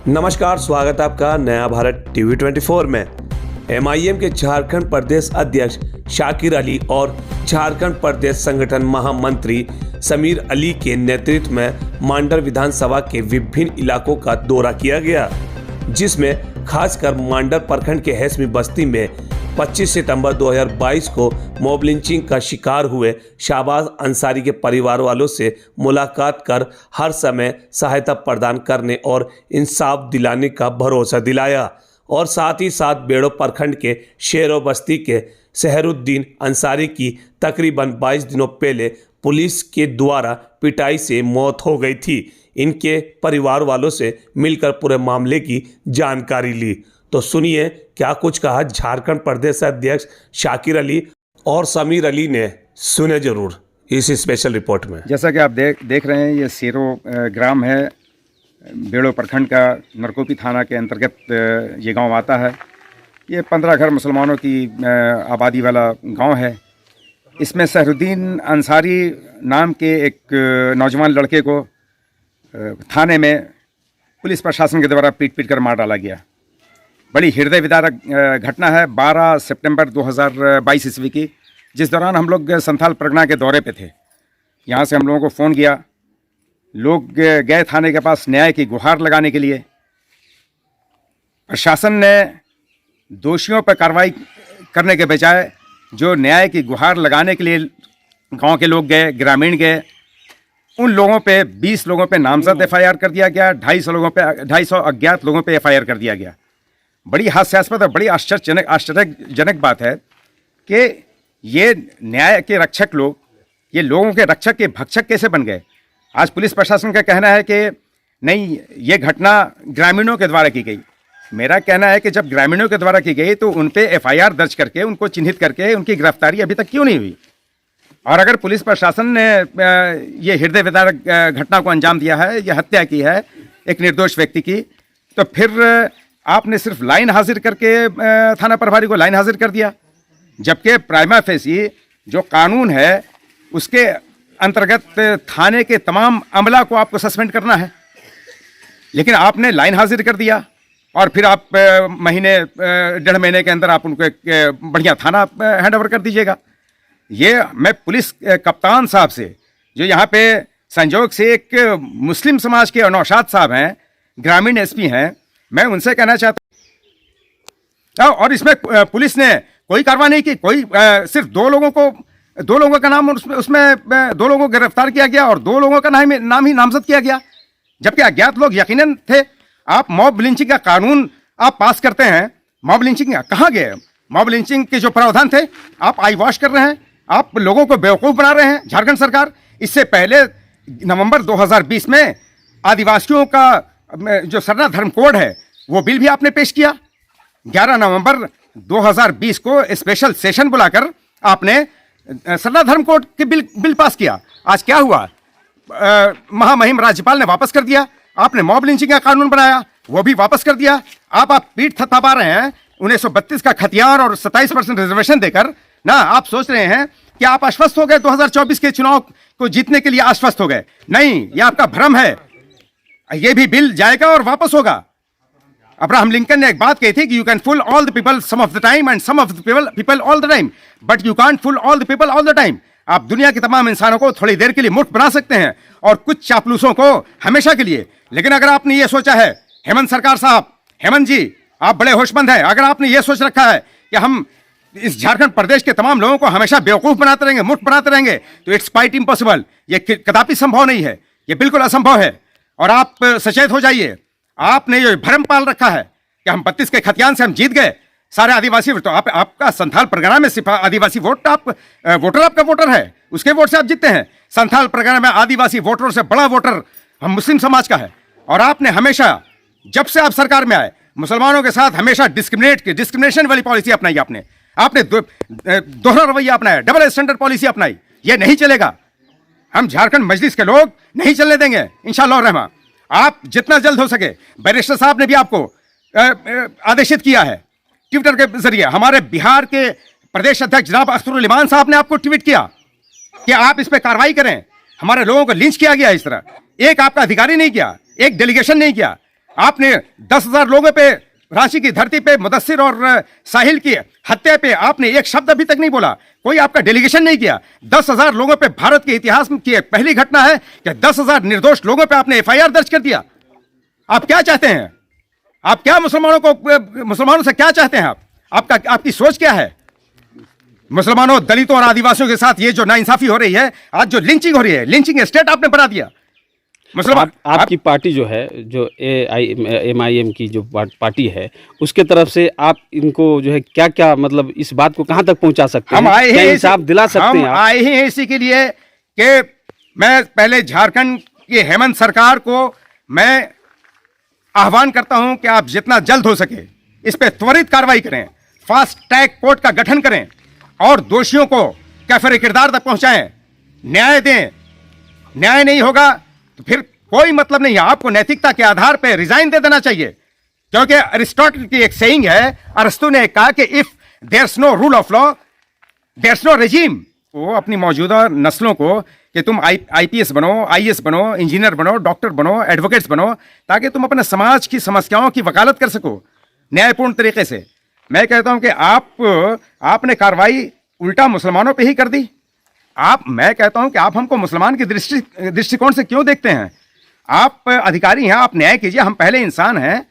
नमस्कार, स्वागत है आपका नया भारत टीवी 24 में। एमआईएम के झारखंड प्रदेश अध्यक्ष शाकिर अली और झारखंड प्रदेश संगठन महामंत्री समीर अली के नेतृत्व में मांडर विधानसभा के विभिन्न इलाकों का दौरा किया गया, जिसमें खासकर मांडर प्रखंड के हैसमी बस्ती में 25 सितंबर 2022 को मॉब लिंचिंग का शिकार हुए शाहबाज अंसारी के परिवार वालों से मुलाकात कर हर समय सहायता प्रदान करने और इंसाफ दिलाने का भरोसा दिलाया और साथ ही साथ बेड़ो प्रखंड के शेरो बस्ती के सहरुद्दीन अंसारी की तकरीबन 22 दिनों पहले पुलिस के द्वारा पिटाई से मौत हो गई थी। इनके परिवार वालों से मिलकर पूरे मामले की जानकारी ली। तो सुनिए क्या कुछ कहा झारखंड प्रदेश अध्यक्ष शाकिर अली और समीर अली ने, सुने जरूर इस स्पेशल रिपोर्ट में। जैसा कि आप देख रहे हैं, ये शेरो ग्राम है, बेड़ो प्रखंड का नरकोपी थाना के अंतर्गत ये गांव आता है। ये 15 घर मुसलमानों की आबादी वाला गांव है। इसमें सहरुद्दीन अंसारी नाम के एक नौजवान लड़के को थाने में पुलिस प्रशासन के द्वारा पीट कर मार डाला गया। बड़ी हृदय विदारक घटना है। 12 सितंबर 2022 ईस्वी की, जिस दौरान हम लोग संथाल परगना के दौरे पे थे। यहाँ से हम लोगों को फ़ोन किया, लोग गए थाने के पास न्याय की गुहार लगाने के लिए। प्रशासन ने दोषियों पर कार्रवाई करने के बजाय जो न्याय की गुहार लगाने के लिए गांव के लोग गए, ग्रामीण गए, उन लोगों पे 20 लोगों पे नामजद एफआईआर कर दिया गया। 250 अज्ञात लोगों पे एफआईआर कर दिया गया। बड़ी हास्यास्पद और बड़ी आश्चर्यजनक बात है कि ये न्याय के रक्षक लोग, ये लोगों के रक्षक के भक्षक कैसे बन गए। आज पुलिस प्रशासन का कहना है कि नहीं, ये घटना ग्रामीणों के द्वारा की गई। मेरा कहना है कि जब ग्रामीणों के द्वारा की गई तो उन पे एफआईआर दर्ज करके, उनको चिन्हित करके उनकी गिरफ्तारी अभी तक क्यों नहीं हुई। और अगर पुलिस प्रशासन ने ये हृदय विदारक घटना को अंजाम दिया है, ये हत्या की है एक निर्दोष व्यक्ति की, तो फिर आपने सिर्फ लाइन हाजिर करके थाना प्रभारी को लाइन हाजिर कर दिया, जबकि प्राइमा फेसी जो कानून है उसके अंतर्गत थाने के तमाम अमला को आपको सस्पेंड करना है। लेकिन आपने लाइन हाजिर कर दिया और फिर आप महीने 1.5 महीने के अंदर आप उनको एक बढ़िया थाना हैंड ओवर कर दीजिएगा। ये मैं पुलिस कप्तान साहब से, जो यहाँ पे संजोग से एक मुस्लिम समाज के नौशाद साहब हैं, ग्रामीण एसपी हैं, मैं उनसे कहना चाहता हूँ। और इसमें पुलिस ने कोई कार्रवाई नहीं की। कोई सिर्फ दो लोगों का नाम उसमें 2 लोगों को गिरफ्तार किया गया और 2 लोगों का नाम ही नामजद किया गया, जबकि अज्ञात लोग यकीनन थे। आप मॉब लिंचिंग का कानून आप पास करते हैं, मॉब लिंचिंग कहाँ गए? मॉब लिंचिंग के जो प्रावधान थे आप आई वॉश कर रहे हैं, आप लोगों को बेवकूफ़ बना रहे हैं। झारखंड सरकार इससे पहले नवंबर 2020 में आदिवासियों का जो सरना धर्म कोड है वो बिल भी आपने पेश किया। 11 नवंबर 2020 को स्पेशल सेशन बुलाकर आपने सरना धर्म कोड के बिल पास किया। आज क्या हुआ? महामहिम राज्यपाल ने वापस कर दिया। आपने मॉब लिंचिंग का कानून बनाया, वो भी वापस कर दिया। आप पीठ थपथपा रहे हैं 1932 का खतियान और 27% रिजर्वेशन देकर ना। आप सोच रहे हैं कि आप आश्वस्त हो गए, 2024 के चुनाव को जीतने के लिए आश्वस्त हो गए। नहीं, ये आपका भ्रम है। ये भी बिल जाएगा और वापस होगा। अब्राहम लिंकन ने एक बात कही थी कि you can fool all the people some of the time and some of the people all the time, but you can't fool all the people all the time. आप दुनिया के तमाम इंसानों को थोड़ी देर के लिए मूर्ख बना सकते हैं और कुछ चापलूसों को हमेशा के लिए। लेकिन अगर आपने ये सोचा है, हेमंत सरकार साहब, हेमंत जी आप बड़े होशमंद हैं, अगर आपने ये सोच रखा है कि हम इस झारखंड प्रदेश के तमाम लोगों को हमेशा बेवकूफ़ बनाते रहेंगे, मूर्ख बनाते रहेंगे, तो इट्स क्वाइट इम्पॉसिबल। ये कदापि संभव नहीं है, ये बिल्कुल असंभव है। और आप सचेत हो जाइए। आपने ये भ्रम पाल रखा है कि हम 32 के खतियान से हम जीत गए सारे आदिवासी। तो आपका संथाल परगना में सिर्फ आदिवासी वोटर आपका वोटर है, उसके वोट से आप जीतते हैं। संथाल परगना में आदिवासी वोटरों से बड़ा वोटर हम मुस्लिम समाज का है। और आपने हमेशा, जब से आप सरकार में आए, मुसलमानों के साथ हमेशा डिस्क्रिमिनेशन वाली पॉलिसी अपनाई। आपने दोहरा रवैया अपनाया, डबल स्टैंडर्ड पॉलिसी अपनाई। ये नहीं चलेगा। हम झारखंड मजलिस के लोग नहीं चलने देंगे इंशाअल्लाह रहमान। आप जितना जल्द हो सके, बैरिस्टर साहब ने भी आपको आदेशित किया है ट्विटर के जरिए। हमारे बिहार के प्रदेश अध्यक्ष जनाब अख्तरुल इमान साहब ने आपको ट्वीट किया कि आप इस पर कार्रवाई करें। हमारे लोगों को लिंच किया गया इस तरह। एक आपका अधिकारी नहीं किया, एक डेलीगेशन नहीं किया। आपने 10,000 लोगों पे, रांची की धरती पे मुदस्सिर और साहिल की हत्या पे आपने एक शब्द अभी तक नहीं बोला, कोई आपका डेलीगेशन नहीं किया। 10,000 लोगों पे भारत के इतिहास में की पहली घटना है कि 10,000 निर्दोष लोगों पे आपने FIR दर्ज कर दिया। आप क्या चाहते हैं? आप क्या मुसलमानों से क्या चाहते हैं? आपकी सोच क्या है? मुसलमानों, दलितों और आदिवासियों के साथ ये जो नाइंसाफी हो रही है, आज जो लिंचिंग हो रही है, लिंचिंग स्टेट आपने बना दिया। मुसलमान आपकी पार्टी जो है, जो MIM की जो पार्टी है, उसके तरफ से आप इनको जो है क्या क्या, मतलब इस बात को कहां तक पहुंचा सकते हैं? हम आए हैं, इंसाफ दिला सकते हैं? हम आए ही हैं इसी के लिए कि मैं पहले झारखंड की हेमंत सरकार को मैं आह्वान करता हूं कि आप जितना जल्द हो सके इस पे त्वरित कार्रवाई करें, फास्ट ट्रैक कोर्ट का गठन करें और दोषियों को कैफरे किरदार तक पहुंचाएं, न्याय दें। न्याय नहीं होगा तो फिर कोई मतलब नहीं है। आपको नैतिकता के आधार पर रिजाइन दे देना चाहिए, क्योंकि अरिस्टोटल की एक सेइंग है, अरस्तु ने कहा कि if there's no rule of law there's no regime. वो अपनी मौजूदा नस्लों को कि तुम IPS बनो, IAS बनो, इंजीनियर बनो, डॉक्टर बनो, एडवोकेट्स बनो, ताकि तुम अपने समाज की समस्याओं की वकालत कर सको न्यायपूर्ण तरीके से। मैं कहता हूं कि आपने कार्रवाई उल्टा मुसलमानों पे ही कर दी। मैं कहता हूं कि आप हमको मुसलमान की दृष्टिकोण से क्यों देखते हैं? आप अधिकारी हैं, आप न्याय कीजिए। हम पहले इंसान हैं।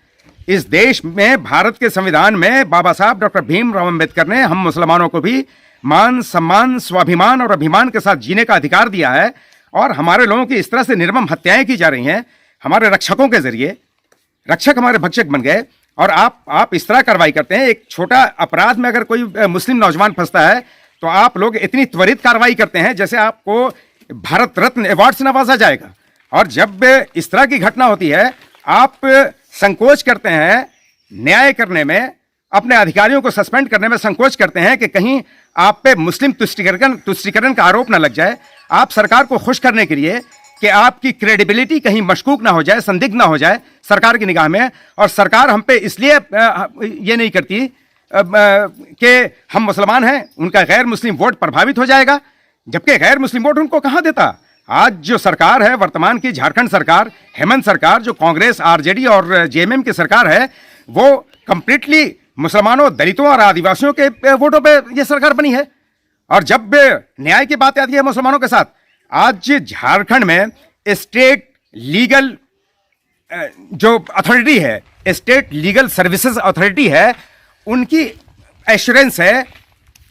इस देश में, भारत के संविधान में बाबा साहब डॉक्टर भीमराव अंबेडकर ने हम मुसलमानों को भी मान, सम्मान, स्वाभिमान और अभिमान के साथ जीने का अधिकार दिया है। और हमारे लोगों की इस तरह से निर्मम हत्याएं की जा रही हैं हमारे रक्षकों के जरिए। रक्षक हमारे भक्षक बन गए और आप इस तरह कार्रवाई करते हैं। एक छोटा अपराध में अगर कोई मुस्लिम नौजवान फंसता है तो आप लोग इतनी त्वरित कार्रवाई करते हैं जैसे आपको भारत रत्न अवार्ड से नवाजा जाएगा। और जब इस तरह की घटना होती है, आप संकोच करते हैं न्याय करने में, अपने अधिकारियों को सस्पेंड करने में संकोच करते हैं कि कहीं आप पे मुस्लिम तुष्टीकरण का आरोप ना लग जाए। आप सरकार को खुश करने के लिए कि आपकी क्रेडिबिलिटी कहीं मशकूक ना हो जाए, संदिग्ध ना हो जाए सरकार की निगाह में, और सरकार हम पे इसलिए ये नहीं करती कि हम मुसलमान हैं, उनका गैर मुस्लिम वोट प्रभावित हो जाएगा, जबकि गैर मुस्लिम वोट उनको कहां देता। आज जो सरकार है वर्तमान की झारखंड सरकार, हेमंत सरकार, जो कांग्रेस, RJD और JMM की सरकार है, वो कंप्लीटली मुसलमानों, दलितों और आदिवासियों के वोटों पे ये सरकार बनी है। और जब न्याय की बात आती है मुसलमानों के साथ, आज झारखंड में स्टेट लीगल जो अथॉरिटी है, स्टेट लीगल सर्विसेज अथॉरिटी है, उनकी एश्योरेंस है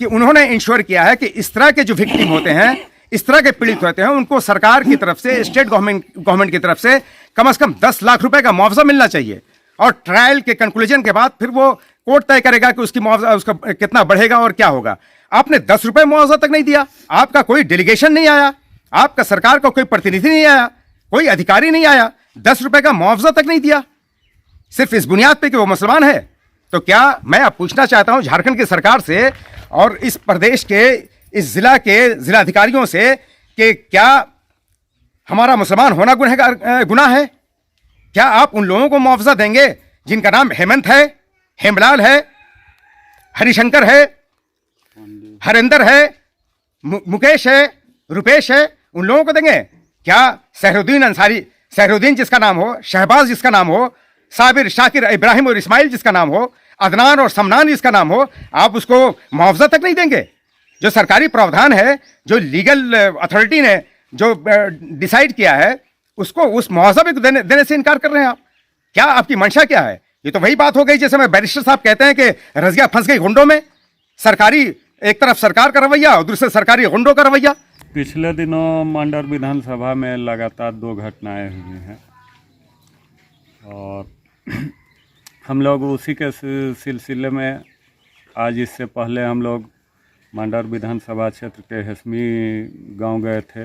कि उन्होंने इंश्योर किया है कि इस तरह के जो विक्टिम होते हैं, इस तरह के पीड़ित होते हैं, उनको सरकार की तरफ से, स्टेट गवर्नमेंट की तरफ से कम 10 लाख रुपए का मुआवजा मिलना चाहिए। और ट्रायल के कंक्लूजन के बाद फिर वो कोर्ट तय करेगा कि उसकी मुआवजा उसका कितना बढ़ेगा और क्या होगा। आपने 10 रुपए मुआवजा तक नहीं दिया, आपका कोई डेलीगेशन नहीं आया, आपका सरकार का कोई प्रतिनिधि नहीं आया, कोई अधिकारी नहीं आया, 10 रुपए का मुआवजा तक नहीं दिया, सिर्फ इस बुनियाद पे कि वो मुसलमान है। तो क्या मैं अब पूछना चाहता हूं झारखंड की सरकार से और इस प्रदेश के इस जिला के जिलाधिकारियों से कि क्या हमारा मुसलमान होना गुनाह है? क्या आप उन लोगों को मुआवजा देंगे जिनका नाम हेमंत है, हेमलाल है, हरिशंकर है, हरिंदर है, मुकेश है, रुपेश है? उन लोगों को देंगे क्या? सहरुद्दीन अंसारी, सहरुद्दीन जिसका नाम हो, शहबाज जिसका नाम हो, साबिर, शाकिर, इब्राहिम और इस्माइल जिसका नाम हो, अदनान और समनान जिसका नाम हो, आप उसको मुआवजा तक नहीं देंगे? जो सरकारी प्रावधान है, जो लीगल अथॉरिटी ने जो डिसाइड किया है, उसको उस मुआवजा भी देने से इनकार कर रहे हैं आप। क्या आपकी मंशा क्या है? ये तो वही बात हो गई जैसे में बैरिस्टर साहब कहते हैं कि रजिया फंस गई गुंडों में। सरकारी, एक तरफ सरकार का रवैया और दूसरे सरकारी गुंडों का रवैया। पिछले दिनों मंडर विधानसभा में लगातार 2 घटनाएं हुई हैं और हम लोग उसी के सिलसिले में आज इससे पहले हम लोग मंडर विधानसभा क्षेत्र के हेसमी गांव गए थे,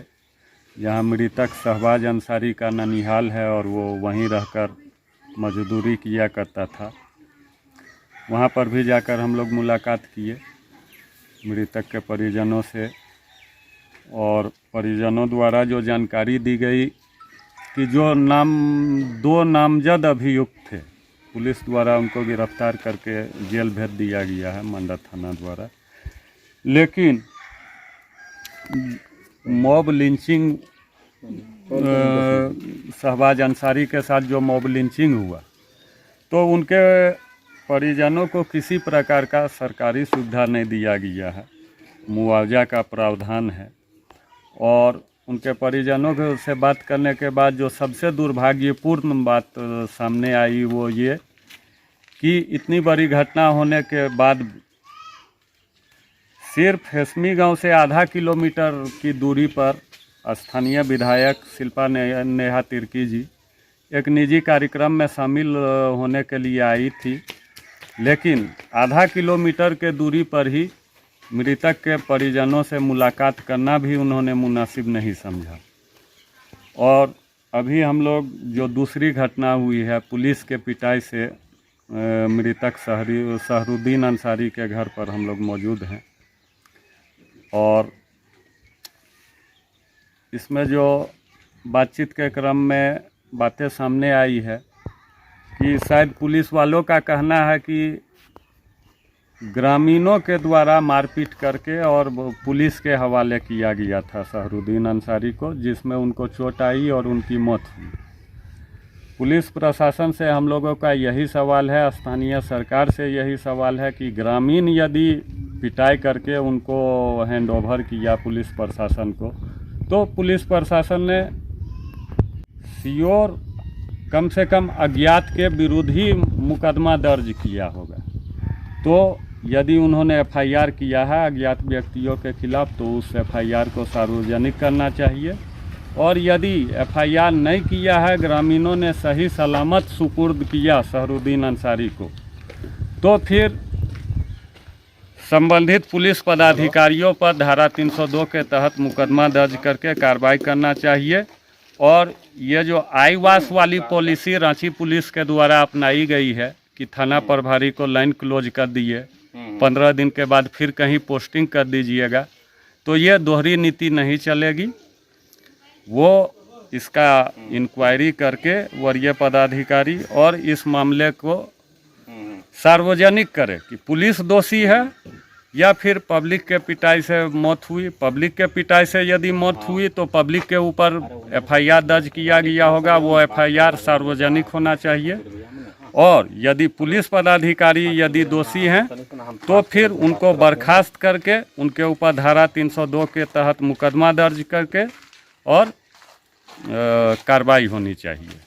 जहां मृतक शहबाज अंसारी का ननिहाल है और वो वहीं रहकर मजदूरी किया करता था। वहां पर भी जाकर हम लोग मुलाकात किए मृतक के परिजनों से, और परिजनों द्वारा जो जानकारी दी गई कि जो 2 नामजद अभियुक्त थे, पुलिस द्वारा उनको गिरफ्तार करके जेल भेज दिया गया है मंडर थाना द्वारा। लेकिन मॉब लिंचिंग, शहबाज अंसारी के साथ जो मॉब लिंचिंग हुआ, तो उनके परिजनों को किसी प्रकार का सरकारी सुविधा नहीं दिया गया है, मुआवजा का प्रावधान है। और उनके परिजनों से बात करने के बाद जो सबसे दुर्भाग्यपूर्ण बात सामने आई वो ये कि इतनी बड़ी घटना होने के बाद सिर्फ हेस्मी गांव से आधा किलोमीटर की दूरी पर स्थानीय विधायक शिल्पा नेहा तिर्की जी एक निजी कार्यक्रम में शामिल होने के लिए आई थी, लेकिन आधा किलोमीटर के दूरी पर ही मृतक के परिजनों से मुलाकात करना भी उन्होंने मुनासिब नहीं समझा। और अभी हम लोग जो दूसरी घटना हुई है पुलिस के पिटाई से मृतक सहरुद्दीन अंसारी के घर पर हम लोग मौजूद हैं। और इसमें जो बातचीत के क्रम में बातें सामने आई है कि शायद पुलिस वालों का कहना है कि ग्रामीणों के द्वारा मारपीट करके और पुलिस के हवाले किया गया था सहरुद्दीन अंसारी को, जिसमें उनको चोट आई और उनकी मौत हुई। पुलिस प्रशासन से हम लोगों का यही सवाल है, स्थानीय सरकार से यही सवाल है कि ग्रामीण यदि पिटाई करके उनको हैंडओवर किया पुलिस प्रशासन को, तो पुलिस प्रशासन ने श्योर कम से कम अज्ञात के विरुद्ध ही मुकदमा दर्ज किया होगा। तो यदि उन्होंने एफआईआर किया है अज्ञात व्यक्तियों के खिलाफ तो उस एफआईआर को सार्वजनिक करना चाहिए। और यदि एफआईआर नहीं किया है, ग्रामीणों ने सही सलामत सुपुर्द किया सहरुद्दीन अंसारी को, तो फिर संबंधित पुलिस पदाधिकारियों पर धारा 302 के तहत मुकदमा दर्ज करके कार्रवाई करना चाहिए। और ये जो आईवास वाली पॉलिसी रांची पुलिस के द्वारा अपनाई गई है कि थाना प्रभारी को लाइन क्लोज कर दिए, 15 दिन के बाद फिर कहीं पोस्टिंग कर दीजिएगा, तो ये दोहरी नीति नहीं चलेगी। वो इसका इंक्वायरी करके वरीय पदाधिकारी और इस मामले को सार्वजनिक करे कि पुलिस दोषी है या फिर पब्लिक के पिटाई से मौत हुई। पब्लिक के पिटाई से यदि मौत हुई तो पब्लिक के ऊपर एफआईआर दर्ज किया गया होगा, वो एफआईआर सार्वजनिक होना चाहिए। और यदि पुलिस पदाधिकारी यदि दोषी हैं तो फिर उनको बर्खास्त करके उनके ऊपर धारा 302 के तहत मुकदमा दर्ज करके और कार्रवाई होनी चाहिए।